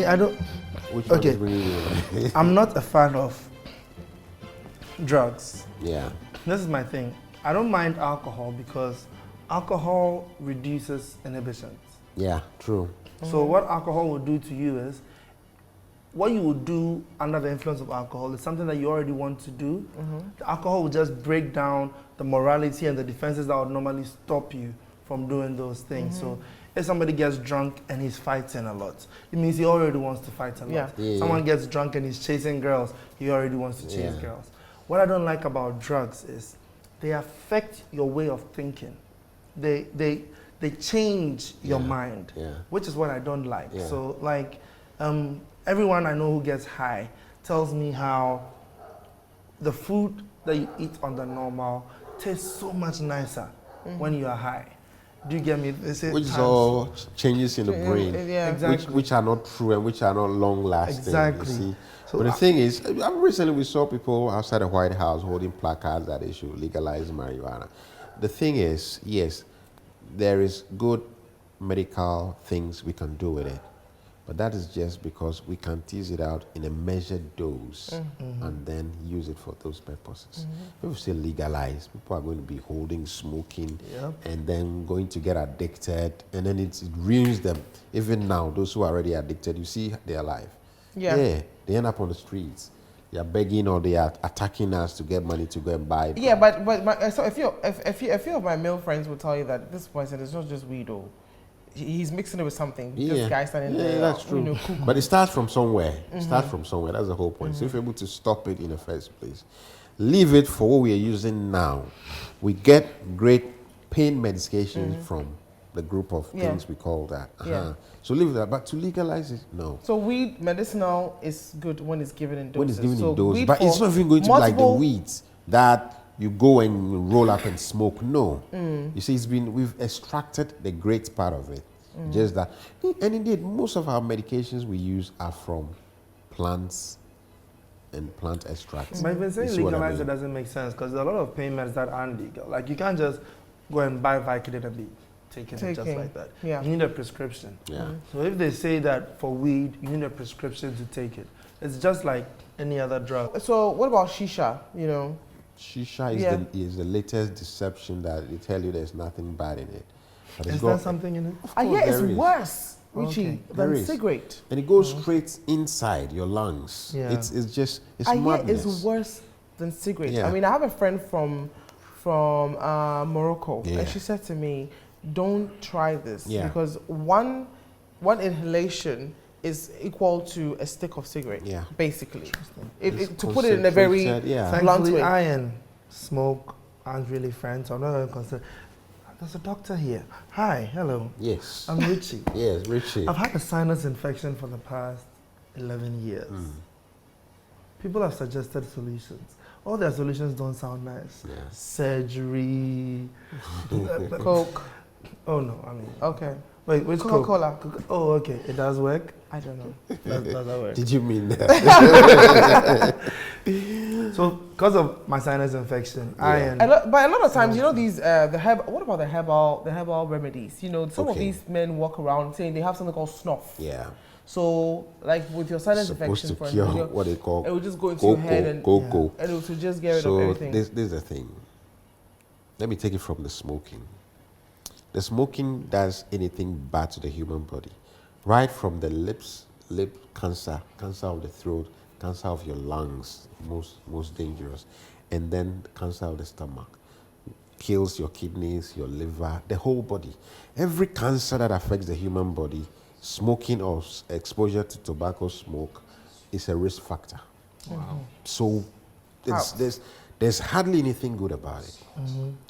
Me, I don't. Which one Okay. is bringing you? I'm not a fan of drugs. Yeah. This is my thing. I don't mind alcohol because alcohol reduces inhibitions. Yeah, true. So what alcohol will do to you is, what you will do under the influence of alcohol is something that you already want to do. The alcohol will just break down the morality and the defenses that would normally stop you from doing those things. So if somebody gets drunk and he's fighting a lot, it means he already wants to fight a lot. Yeah. Someone gets drunk and he's chasing girls, he already wants to chase girls. What I don't like about drugs is they affect your way of thinking. They change your mind, which is what I don't like. So like, everyone I know who gets high tells me how the food that you eat on the normal tastes so much nicer when you are high. Do you get me? They say Which is all changes in the brain, exactly. which are not true and which are not long lasting. Exactly. You see? So but the thing is, recently we saw people outside the White House holding placards that they should legalize marijuana. The thing is, yes, there is good medical things we can do with it. But that is just because we can tease it out in a measured dose and then use it for those purposes. If we say legalize, people are going to be holding, smoking, and then going to get addicted, and then it ruins them. Even now, those who are already addicted, you see their life. They end up on the streets. They are begging or they are attacking us to get money to go and buy. Yeah, but so a few of my male friends will tell you that this person is not just weed, though. He's mixing it with something. This guy standing there. Yeah, that's true. But it starts from somewhere. It starts from somewhere. That's the whole point. So if you're able to stop it in the first place, leave it for what we are using now. We get great pain medications from the group of things we call that. So leave that. But to legalize it, no. So weed medicinal is good when it's given in doses. When it's given so in doses. But it's not even going to be like the weeds that you go and roll up and smoke. No. You see, we've extracted the great part of it. Just that. And indeed, most of our medications we use are from plants and plant extracts. But even saying legalize it doesn't make sense because there are a lot of pain meds that aren't legal. Like you can't just go and buy Vicodin and be taking it just like that. You need a prescription. So if they say that for weed, you need a prescription to take it. It's just like any other drug. So what about shisha, you know? Shisha is the latest deception that they tell you there's nothing bad in it. But is there something in it? Yeah, it's worse, Richie, than cigarette. And it goes straight inside your lungs. It's madness. It's worse than cigarette. I mean, I have a friend from Morocco, and she said to me, don't try this because one inhalation is equal to a stick of cigarette, basically. To put it in a very blunt way. I and smoke aren't really friends, so I'm not going to consider. There's a doctor here. Hi, hello. Yes. I'm Richie. Yes, Richie. I've had a sinus infection for the past 11 years. People have suggested solutions. All their solutions don't sound nice. Surgery, Coke. Oh no, I mean. Okay. Wait, which Coca-Cola. Oh, okay. It does work? I don't know. Does that work? Did you mean that? So, because of my sinus infection, but a lot of times, you know, these what about the herbal remedies? You know, some of these men walk around saying they have something called snuff. So, like with your sinus infection, for example, what they call it will just go into your head and it will just get rid of everything. This is the thing. Let me take it from the smoking. The smoking does anything bad to the human body, right from the lip cancer, cancer of the throat, cancer of your lungs, most dangerous, and then cancer of the stomach. Kills your kidneys, your liver, the whole body. Every cancer that affects the human body, smoking or exposure to tobacco smoke is a risk factor. Wow. So there's hardly anything good about it.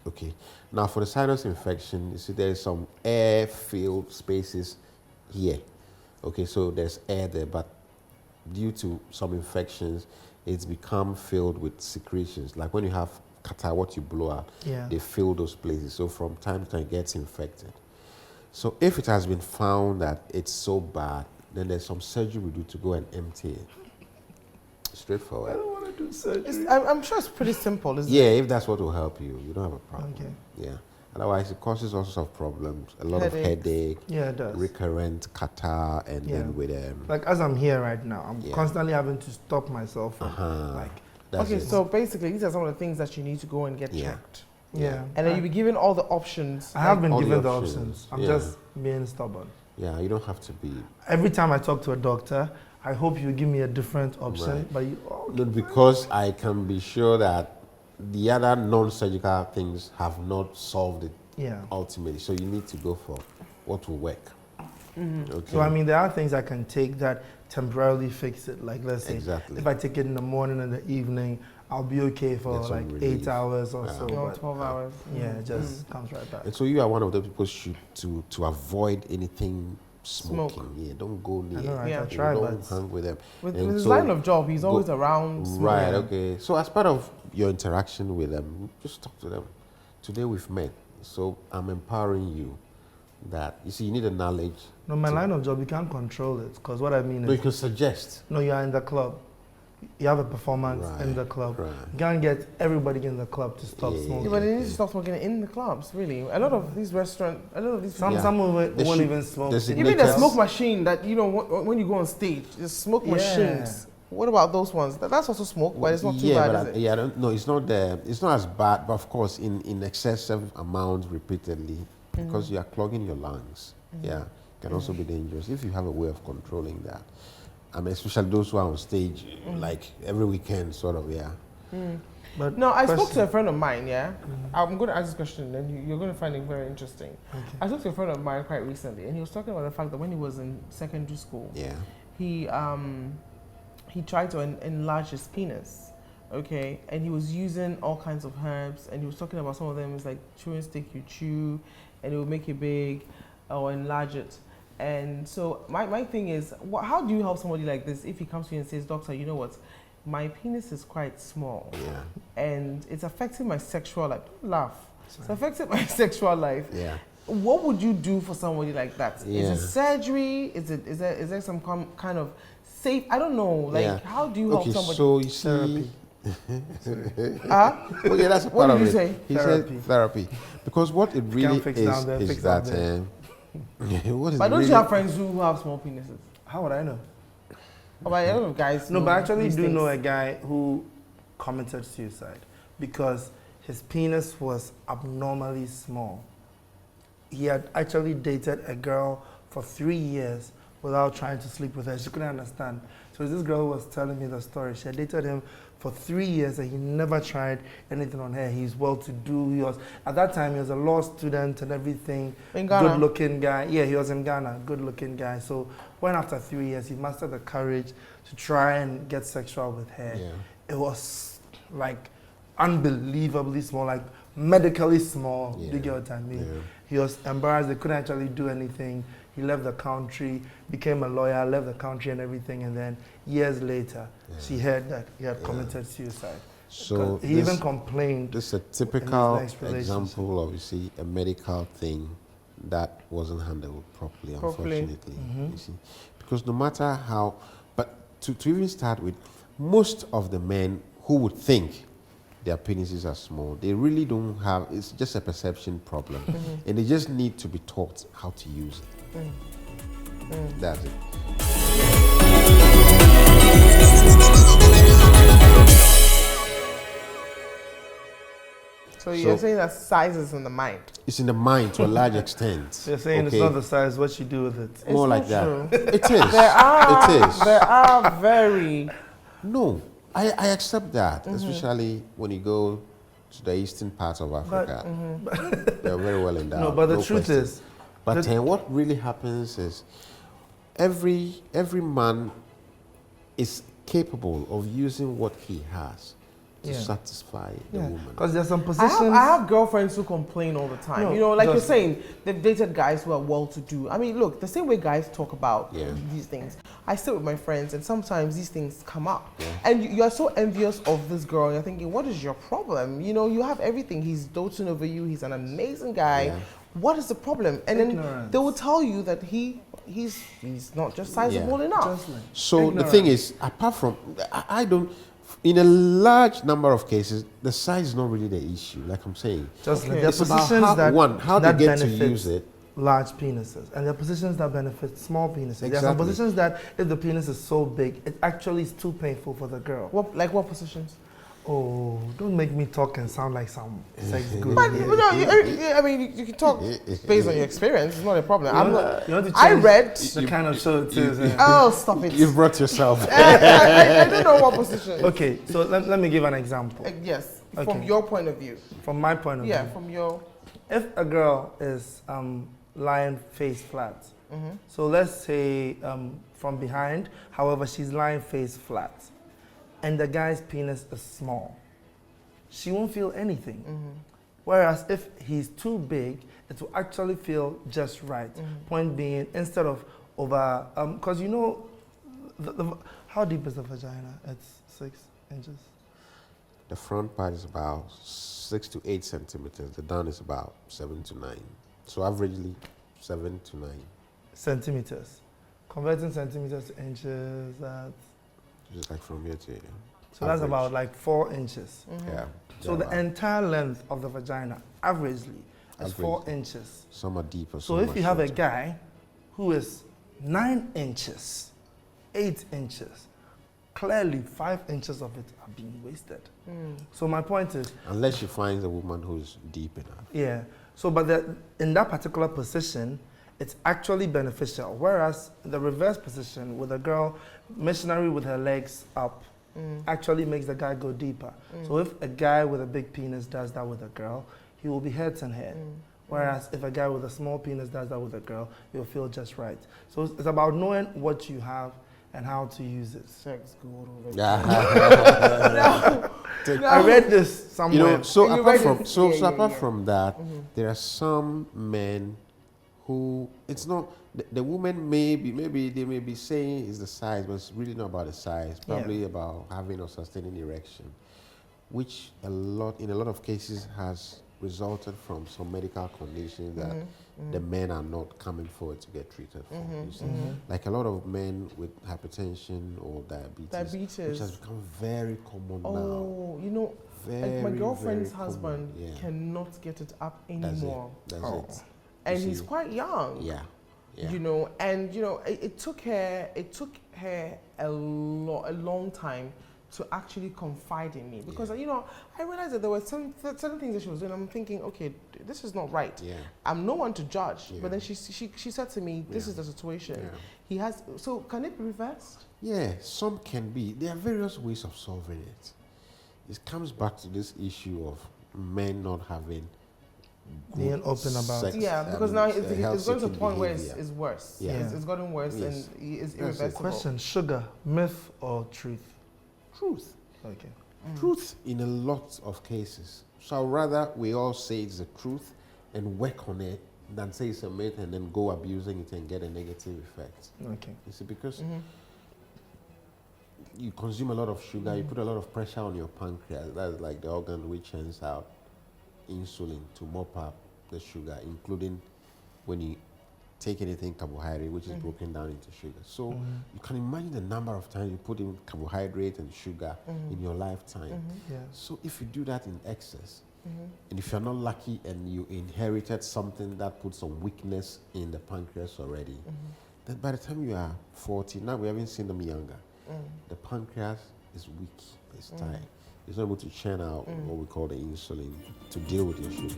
Okay. Now for the sinus infection, you see there's some air-filled spaces here. Okay, so there's air there, but due to some infections, it's become filled with secretions. Like when you have catarrh, what you blow out, they fill those places. So from time to time, it gets infected. So if it has been found that it's so bad, then there's some surgery we do to go and empty it. Straightforward. I don't want to do surgery. I'm sure it's pretty simple, isn't it? Yeah, if that's what will help you, you don't have a problem. Okay. Yeah. Otherwise, it causes all sorts of problems. A lot of headache, it does. Recurrent catarrh, and then with like as I'm here right now, I'm constantly having to stop myself from so basically, these are some of the things that you need to go and get checked. Yeah. And then you'll be given all the options. I have been given the options. I'm just being stubborn. Yeah, you don't have to be. Every time I talk to a doctor, I hope you give me a different option. But not because I can be sure that the other non-surgical things have not solved it ultimately. So you need to go for what will work. Okay. So I mean, there are things I can take that temporarily fix it. Like let's say, if I take it in the morning and the evening, I'll be okay for like 8 hours or so. No, 12 hours. Yeah, it just comes right back. And so you are one of the people to avoid anything smoking. Yeah, don't go near. I try, don't hang with them. With his line of job, he's always around. Right. Okay. So as part of your interaction with them, just talk to them. Today we've met, so I'm empowering you. That you see, you need a knowledge. No, my line of job, you can't control it, because what I mean is. No, you can suggest. No, you are in the club. You have a performance in the club. Right. You can't get everybody in the club to stop smoking. Yeah, but they need to stop smoking in the clubs, really. A lot of these restaurants, some won't even smoke. Even the smoke machine that, you know, when you go on stage, the smoke machines. What about those ones? That's also smoke, but it's not too bad, is it? No, it's not it's not as bad, but of course, in excessive amounts repeatedly, because you are clogging your lungs. Yeah, can also be dangerous if you have a way of controlling that. I mean, especially those who are on stage, like every weekend, sort of, But no, I spoke to a friend of mine, I'm going to ask this question, and you're going to find it very interesting. Okay. I spoke to a friend of mine quite recently, and he was talking about the fact that when he was in secondary school, he tried to enlarge his penis, and he was using all kinds of herbs, and he was talking about some of them. It's like chewing stick you chew, and it will make it big or enlarge it. And so my thing is, how do you help somebody like this if he comes to you and says, doctor, you know what, my penis is quite small, and it's affecting my sexual life. Don't laugh. It's affecting my sexual life. What would you do for somebody like that? Is it surgery? Is there some kind of safe? I don't know. Like, how do you help somebody? So you see, that's a part of it. What did you say? He said therapy, because what it really is that. But don't you have friends who have small penises? How would I know? But a lot of guys. No, but I actually do know a guy who committed suicide because his penis was abnormally small. He had actually dated a girl for 3 years without trying to sleep with her. She couldn't understand. So this girl was telling me the story. She had dated him for 3 years and he never tried anything on her. He's well-to-do. He was, at that time, he was a law student and everything. In Ghana? Good-looking guy. Yeah, he was in Ghana. Good-looking guy. So when after 3 years, he mustered the courage to try and get sexual with her. It was like unbelievably small, like medically small. Do you get what I mean? He was embarrassed. They couldn't actually do anything. He left the country, became a lawyer, left the country and everything, and then years later, she heard that he had committed suicide. So he even complained. This is a typical example of, you see, a medical thing that wasn't handled properly, unfortunately. You see, because no matter how, but to even start with, most of the men who would think their penises are small, they really don't have, it's just a perception problem. And they just need to be taught how to use it. That's it. So you're saying that size is in the mind? It's in the mind to a large extent. You're saying it's not the size, what you do with it. It's more like that. True. It is. There are very... No, I accept that, especially when you go to the eastern parts of Africa. They're very well endowed. No, but the truth is... But what really happens is every man is capable of using what he has to satisfy the woman. Because there's some positions... I have girlfriends who complain all the time. No, you know, like you're saying, they've dated guys who are well-to-do. I mean, look, the same way guys talk about these things, I sit with my friends and sometimes these things come up. And you're so envious of this girl and you're thinking, what is your problem? You know, you have everything. He's doting over you. He's an amazing guy. What is the problem? And then they will tell you that he's not just sizable enough. So the thing is, apart from, I don't, In a large number of cases, the size is not really the issue, like I'm saying. Just okay. there are positions how that they get to use it. Large penises, and there are positions that benefit small penises. Exactly. There are some positions that if the penis is so big, it actually is too painful for the girl. What positions? Oh, don't make me talk and sound like some sex guru. But I mean, you can talk based on your experience. It's not a problem. You want to I read the kind of show it is. Oh, stop it! You've brought yourself. I don't know what position. Okay, so let me give an example. Yes, okay. From your point of view. From my point of view. Yeah, from your. If a girl is lying face flat, so let's say from behind, however, she's lying face flat, and the guy's penis is small, she won't feel anything. Whereas if he's too big, it will actually feel just right. Point being, instead of over, because you know, how deep is the vagina? It's 6 inches. The front part is about 6 to 8 centimeters. The down is about 7 to 9. So averagely 7 to 9 centimeters. Converting centimeters to inches, that's just like from here to here. So average. That's about like 4 inches. Yeah. So the entire length of the vagina, averagely, is 4 inches. Some are deeper. So if you have a guy who is 9 inches, 8 inches, clearly 5 inches of it are being wasted. So my point is, unless she finds a woman who's deep enough. Yeah. So, but in that particular position, it's actually beneficial. Whereas the reverse position with a girl, missionary with her legs up, actually makes the guy go deeper. So if a guy with a big penis does that with a girl, he will be head and head. Whereas if a guy with a small penis does that with a girl, you'll feel just right. So it's about knowing what you have and how to use it. Sex guru. I read this somewhere. You know, so apart from that, there are some men who it's not the woman maybe they may be saying is the size, but it's really not about the size. Probably about having or sustaining erection, which in a lot of cases has resulted from some medical conditions that the men are not coming forward to get treated for. You see? Like a lot of men with hypertension or diabetes, which has become very common now. Oh, you know, like my girlfriend's husband cannot get it up anymore. That's it. And he's quite young. Yeah. You know, and you know, it took her a long time to actually confide in me because you know I realized that there were certain things that she was doing. I'm thinking, okay, this is not right. I'm no one to judge. But then she said to me, this is the situation. He has. So can it be reversed? Yeah, some can be. There are various ways of solving it. It comes back to this issue of men not having being open about sex, because now it's going to a point where it's worse. It's gotten worse and it's irreversible. Question: sugar, myth or truth? Truth. Okay. Truth in a lot of cases. So rather we all say it's the truth and work on it than say it's a myth and then go abusing it and get a negative effect. Okay. You see, because you consume a lot of sugar, you put a lot of pressure on your pancreas. That's like the organ which sends out insulin to mop up the sugar, including when you take anything carbohydrate, which is broken down into sugar. So you can imagine the number of times you put in carbohydrate and sugar in your lifetime. So if you do that in excess, and if you're not lucky and you inherited something that puts some weakness in the pancreas already, then by the time you are 40, now we haven't seen them younger, the pancreas is weak, it's tired. It's not able to churn out what we call the insulin to deal with your sugar.